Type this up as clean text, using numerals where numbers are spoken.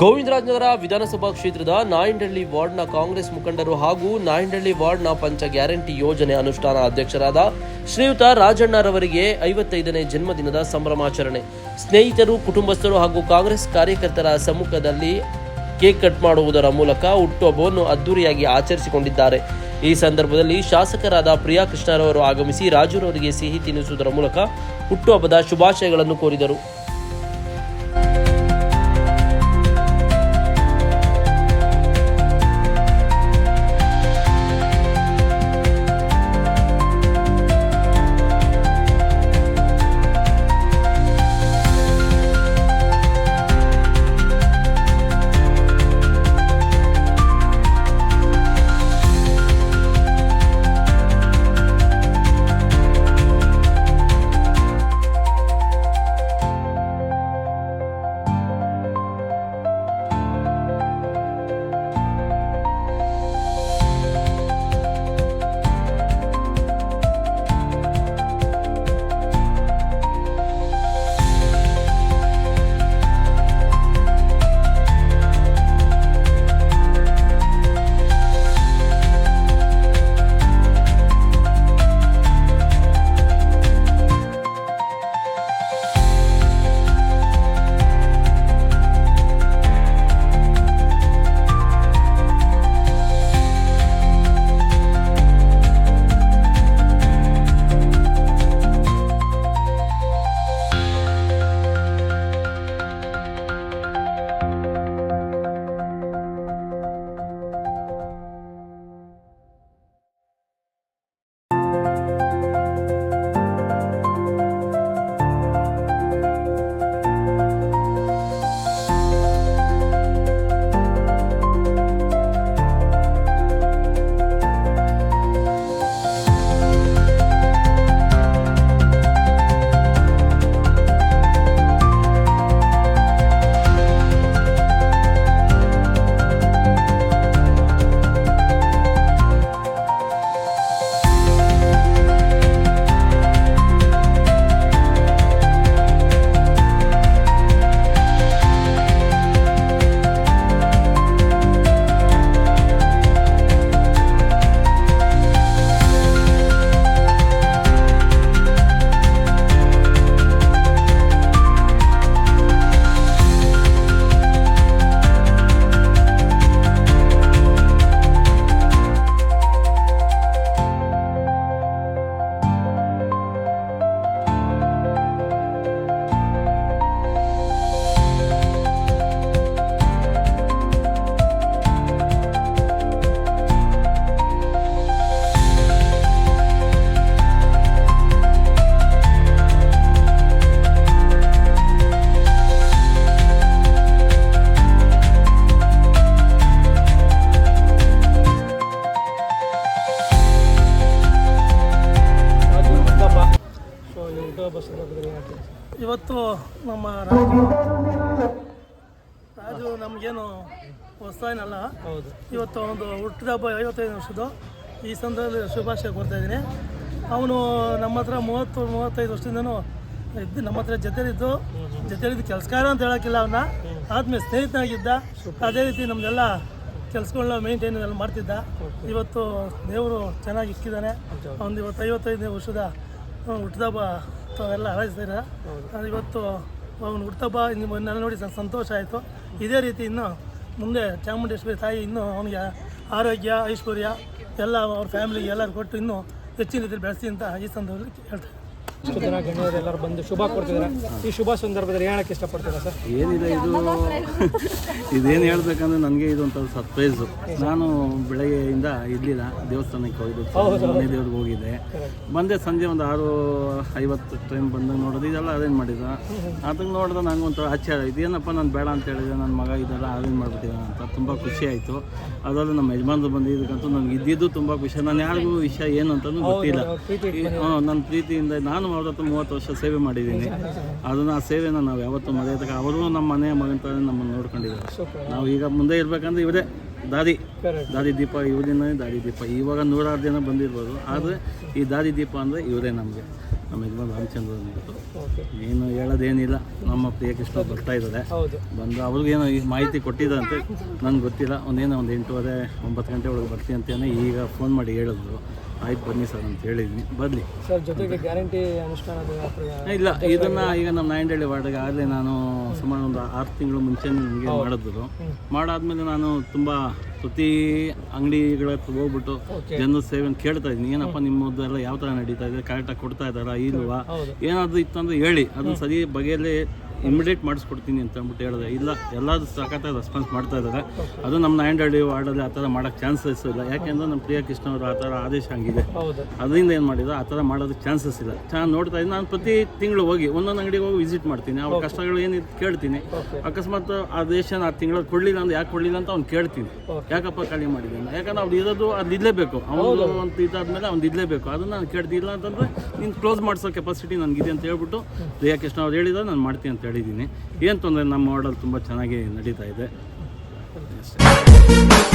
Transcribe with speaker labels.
Speaker 1: ಗೋವಿಂದರಾಜನಗರ ವಿಧಾನಸಭಾ ಕ್ಷೇತ್ರದ ನಾಯಂಡಹಳ್ಳಿ ವಾರ್ಡ್ನ ಕಾಂಗ್ರೆಸ್ ಮುಖಂಡರು ಹಾಗೂ ನಾಯಂಡಹಳ್ಳಿ ವಾರ್ಡ್ನ ಪಂಚ ಗ್ಯಾರಂಟಿ ಯೋಜನೆ ಅನುಷ್ಠಾನ ಅಧ್ಯಕ್ಷರಾದ ಶ್ರೀಯುತ ರಾಜಣ್ಣರವರಿಗೆ 55ನೇ ಜನ್ಮದಿನದ ಸಂಭ್ರಮಾಚರಣೆ. ಸ್ನೇಹಿತರು, ಕುಟುಂಬಸ್ಥರು ಹಾಗೂ ಕಾಂಗ್ರೆಸ್ ಕಾರ್ಯಕರ್ತರ ಸಮ್ಮುಖದಲ್ಲಿ ಕೇಕ್ ಕಟ್ ಮಾಡುವುದರ ಮೂಲಕ ಹುಟ್ಟುಹಬ್ಬವನ್ನು ಅದ್ದೂರಿಯಾಗಿ ಆಚರಿಸಿಕೊಂಡಿದ್ದಾರೆ. ಈ ಸಂದರ್ಭದಲ್ಲಿ ಶಾಸಕರಾದ ಪ್ರಿಯಾ ಕೃಷ್ಣರವರು ಆಗಮಿಸಿ ರಾಜುರವರಿಗೆ ಸಿಹಿ ತಿನ್ನಿಸುವುದರ ಮೂಲಕ ಹುಟ್ಟುಹಬ್ಬದ ಶುಭಾಶಯಗಳನ್ನು ಕೋರಿದರು.
Speaker 2: ಇವತ್ತು ನಮ್ಮ ರಾಜು ನಮಗೇನು ಹೊಸದೇನಲ್ಲ. ಇವತ್ತು ಒಂದು ಹುಟ್ಟಿದ ಹಬ್ಬ 55 ವರ್ಷದ್ದು. ಈ ಸಂದರ್ಭದಲ್ಲಿ ಶುಭಾಶಯ ಕೊಡ್ತಾ ಇದ್ದೀನಿ. ಅವನು ನಮ್ಮ ಹತ್ರ 30-35 ವರ್ಷದಿಂದನೂ ಇದ್ದು ನಮ್ಮ ಹತ್ರ ಜೊತೆಲಿದ್ದು ಕೆಲಸಕಾರ ಅಂತ ಹೇಳೋಕ್ಕಿಲ್ಲ. ಅವನ್ನ ಆದ್ಮೇಲೆ ಸ್ನೇಹಿತನಾಗಿದ್ದ. ಅದೇ ರೀತಿ ನಮ್ಮದೆಲ್ಲ ಕೆಲಸಗಳನ್ನ ಮೇಂಟೈನ್ ಎಲ್ಲ ಮಾಡ್ತಿದ್ದ. ಇವತ್ತು ದೇವರು ಚೆನ್ನಾಗಿ ಇಕ್ಕಿದ್ದಾನೆ. ಒಂದು ಇವತ್ತು 55ನೇ ವರ್ಷದ ಹುಟ್ಟಿದಬ್ಬ ಎಲ್ಲ ಹಾರೈಸ್ತಾರೆ. ಇವತ್ತು ಅವನು ಹುಟ್ಟುಹಬ್ಬ ನಿಮ್ಮನ್ನೆಲ್ಲ ನೋಡಿ ಸಂತೋಷ ಆಯಿತು. ಇದೇ ರೀತಿ ಇನ್ನು ಮುಂದೆ ಚಾಮುಂಡೇಶ್ವರಿ ತಾಯಿ ಇನ್ನೂ ಅವನಿಗೆ ಆರೋಗ್ಯ, ಐಶ್ವರ್ಯ ಎಲ್ಲ ಅವ್ರ ಫ್ಯಾಮಿಲಿಗೆ ಎಲ್ಲರೂ ಕೊಟ್ಟು ಇನ್ನೂ ಹೆಚ್ಚಿನ ರೀತಿಯಲ್ಲಿ ಬೆಳೆಸಿ ಅಂತ ಈ ಸಂದರ್ಭದಲ್ಲಿ ಹೇಳ್ತಾರೆ.
Speaker 3: ಇಷ್ಟು ಜನ ಗಣ್ಯರು ಎಲ್ಲರೂ ಬಂದು ಶುಭ ಕೊಡ್ತಿದ್ದಾರೆ. ಈ ಶುಭ ಸಂದರ್ಭದಲ್ಲಿ ಹೇಳಕ್ಕೆ ಇಷ್ಟಪಡ್ತೀರಾ ಸರ್?
Speaker 4: ಏನಿದೆ ಇದೇನು ಹೇಳ್ಬೇಕಂದ್ರೆ ನನಗೆ ಇದೊಂಥರ ಸರ್ಪ್ರೈಸು. ನಾನು ಬೆಳಗ್ಗೆಯಿಂದ ಇರಲಿಲ್ಲ, ದೇವಸ್ಥಾನಕ್ಕೆ ಹೋಗಿದ್ದು, ಮನೆ ದೇವ್ರಿಗೆ ಹೋಗಿದ್ದೆ. ಬಂದೆ ಸಂಜೆ ಒಂದು 6:50 ಟ್ರೈನ್ ಬಂದಾಗ ನೋಡೋದು ಇದೆಲ್ಲ ಅರೇಂಜ್ ಮಾಡಿದ. ಅದಕ್ಕೆ ನೋಡಿದ್ರೆ ನಂಗೆ ಒಂಥರ ಆಶ್ಚರ್ಯ. ಇದೇನಪ್ಪ ನಾನು ಬೇಡ ಅಂತ ಹೇಳಿದೆ, ನನ್ನ ಮಗ ಇದೆಲ್ಲ ಅರೇಂಜ್ ಮಾಡಿಬಿಟ್ಟಿದ್ದಾನೆ ಅಂತ ತುಂಬ ಖುಷಿ ಆಯಿತು. ಅದರಲ್ಲೂ ನಮ್ಮ ಯಜಮಾನ್ರು ಬಂದಿದ್ದಕ್ಕಂತೂ ನನಗೆ ಇದ್ದಿದ್ದು ತುಂಬ ಖುಷಿ. ನಾನು ಯಾರಿಗೂ ವಿಷಯ ಏನು ಅಂತಲೂ ಗೊತ್ತಿಲ್ಲ. ನನ್ನ ಪ್ರೀತಿಯಿಂದ ನಾನು ಅವ್ರ ಹತ್ರ 30 ವರ್ಷ ಸೇವೆ ಮಾಡಿದ್ದೀನಿ. ಅದನ್ನು ಆ ಸೇವೆನ ನಾವು ಯಾವತ್ತೂ ಮರೆಯೋದಕ್ಕೆ ಅವರು ನಮ್ಮ ಮನೆಯ ಮಗನ ಥರ ನಮ್ಮನ್ನು ನೋಡ್ಕೊಂಡಿದ್ದಾರೆ. ನಾವು ಈಗ ಮುಂದೆ ಇರಬೇಕಂದ್ರೆ ಇವರೇ ದಾರಿ ದೀಪ, ಇವರಿಂದ ದಾರಿ ದೀಪ. ಇವಾಗ 106 ಜನ ಬಂದಿರ್ಬೋದು, ಆದರೆ ಈ ದಾರಿ ದೀಪ ಅಂದರೆ ಇವರೇ ನಮಗೆ. ನಮ್ಮ ಯಜಮಾನ್ ರಾಮಚಂದ್ರ ಅಂದ್ಬಿಟ್ಟು.
Speaker 3: ಓಕೆ.
Speaker 4: ಏನು ಹೇಳೋದೇನಿಲ್ಲ, ನಮ್ಮ ಪ್ರಿಯಕೃಷ್ಣ ಬರ್ತಾ ಇದ್ದಾರೆ,
Speaker 3: ಹೌದು.
Speaker 4: ಬಂದು ಅವ್ರಿಗೇನೋ ಈ ಮಾಹಿತಿ ಕೊಟ್ಟಿದ್ದಂತೆ ನನಗೆ ಗೊತ್ತಿಲ್ಲ. ಒಂದೇನೋ ಒಂದು 8:30 9 ಗಂಟೆ ಒಳಗೆ ಬರ್ತೀನಿ ಅಂತೇನೆ ಈಗ ಫೋನ್ ಮಾಡಿ ಹೇಳಿದ್ರು. ಆಯ್ತು ಬನ್ನಿ ಸರ್ ಅಂತ ಹೇಳಿದ್ವಿ, ಬರಲಿ
Speaker 3: ಸರ್. ಜೊತೆಗೆ ಗ್ಯಾರಂಟಿ ಅನುಷ್ಠಾನದ
Speaker 4: ಇಲ್ಲ, ಇದನ್ನು ಈಗ ನಮ್ಮ ನಾಯಂಡಹಳ್ಳಿ ವಾರ್ಡ್ಗೆ ಆಗಲೇ ನಾನು ಸುಮಾರು ಒಂದು 6 ತಿಂಗಳು ಮುಂಚೆ ನನಗೆ ಮಾಡಿದ್ರು. ಮಾಡಾದ್ಮೇಲೆ ನಾನು ತುಂಬ ಪ್ರತಿ ಅಂಗಡಿಗಳ ಹತ್ರ ಹೋಗ್ಬಿಟ್ಟು ಜನರ ಸೇವೆ ಅಂತ ಕೇಳ್ತಾ ಇದ್ದೀನಿ. ಏನಪ್ಪ ನಿಮ್ಮದೆಲ್ಲ ಯಾವ ಥರ ನಡೀತಾ ಇದೆ, ಕರೆಕ್ಟಾಗಿ ಕೊಡ್ತಾ ಇದ್ದಾರಾ ಇಲ್ವಾ, ಏನಾದರೂ ಇತ್ತಂದ್ರೆ ಹೇಳಿ, ಅದನ್ನು ಸರಿ ಬಗೆಯಲ್ಲಿ ಇಮಿಡಿಯೇಟ್ ಮಾಡಿಸ್ಕೊಡ್ತೀನಿ ಅಂತ ಅಂದ್ಬಿಟ್ಟು ಹೇಳಿದೆ. ಇಲ್ಲ, ಎಲ್ಲರೂ ಸಖತ್ತಾಗಿ ರೆಸ್ಪಾನ್ಸ್ ಮಾಡ್ತಾ ಇದ್ದಾರೆ. ಅದು ನಮ್ಮ ನಾಯಂಡಹಳ್ಳಿ ವಾರ್ಡಲ್ಲಿ ಆ ಥರ ಮಾಡೋಕ್ಕೆ ಚಾನ್ಸಸ್ ಇಲ್ಲ. ಯಾಕೆಂದರೆ ನಮ್ಮ ಪ್ರಿಯಕೃಷ್ಣ ಅವರು ಆ ಥರ ಆದೇಶ ಆಗಿದೆ, ಅದರಿಂದ ಏನು ಮಾಡಿದ್ರು ಆ ಥರ ಮಾಡೋದಕ್ಕೆ ಚಾನ್ಸಸ್ ಇಲ್ಲ. ಚೆನ್ನಾಗಿ ನೋಡ್ತಾ ಇದ್ದೀನಿ. ನಾನು ಪ್ರತಿ ತಿಂಗಳು ಹೋಗಿ ಒಂದೊಂದು ಅಂಗಡಿಗೆ ಹೋಗಿ ವಿಸಿಟ್ ಮಾಡ್ತೀನಿ. ಅವ್ರ ಕಷ್ಟಗಳು ಏನಿದೆ ಕೇಳ್ತೀನಿ. ಅಕಸ್ಮಾತ್ ಆದೇಶ ಆ ತಿಂಗಳಲ್ಲಿ ಕೊಡಲಿಲ್ಲ ಅಂದ್ರೆ ಯಾಕೆ ಕೊಡಲಿಲ್ಲ ಅಂತ ಅವ್ನು ಕೇಳ್ತೀನಿ, ಯಾಕಪ್ಪ ಖಾಲಿ ಮಾಡಿದ್ದೀನಿ. ಯಾಕಂದ್ರೆ ಅವ್ರು ಇರೋದು ಅದು ಇರಲೇಬೇಕು, ಅವನು ಅಂತ ಇದಾದ್ಮೇಲೆ ಅವ್ನು ಇರಲೇಬೇಕು. ಅದನ್ನು ನಾನು ಕೇಳ್ತಿಲ್ಲ ಅಂತಂದರೆ ನೀನು ಕ್ಲೋಸ್ ಮಾಡಿಸೋ ಕೆಪಾಸಿಟಿ ನನಗಿದೆ ಅಂತ ಹೇಳ್ಬಿಟ್ಟು ಪ್ರಿಯಕೃಷ್ಣ ಅವ್ರು ಹೇಳಿದ್ರೆ ನಾನು ಮಾಡ್ತೀನಿ ಅಂತ ಹೇಳಿದ್ದೀನಿ. ಏನು ತೊಂದರೆ, ನಮ್ಮ ವಾರ್ಡಲ್ಲಿ ತುಂಬ ಚೆನ್ನಾಗಿ ನಡೀತಾ ಇದೆ ಅಷ್ಟೇ.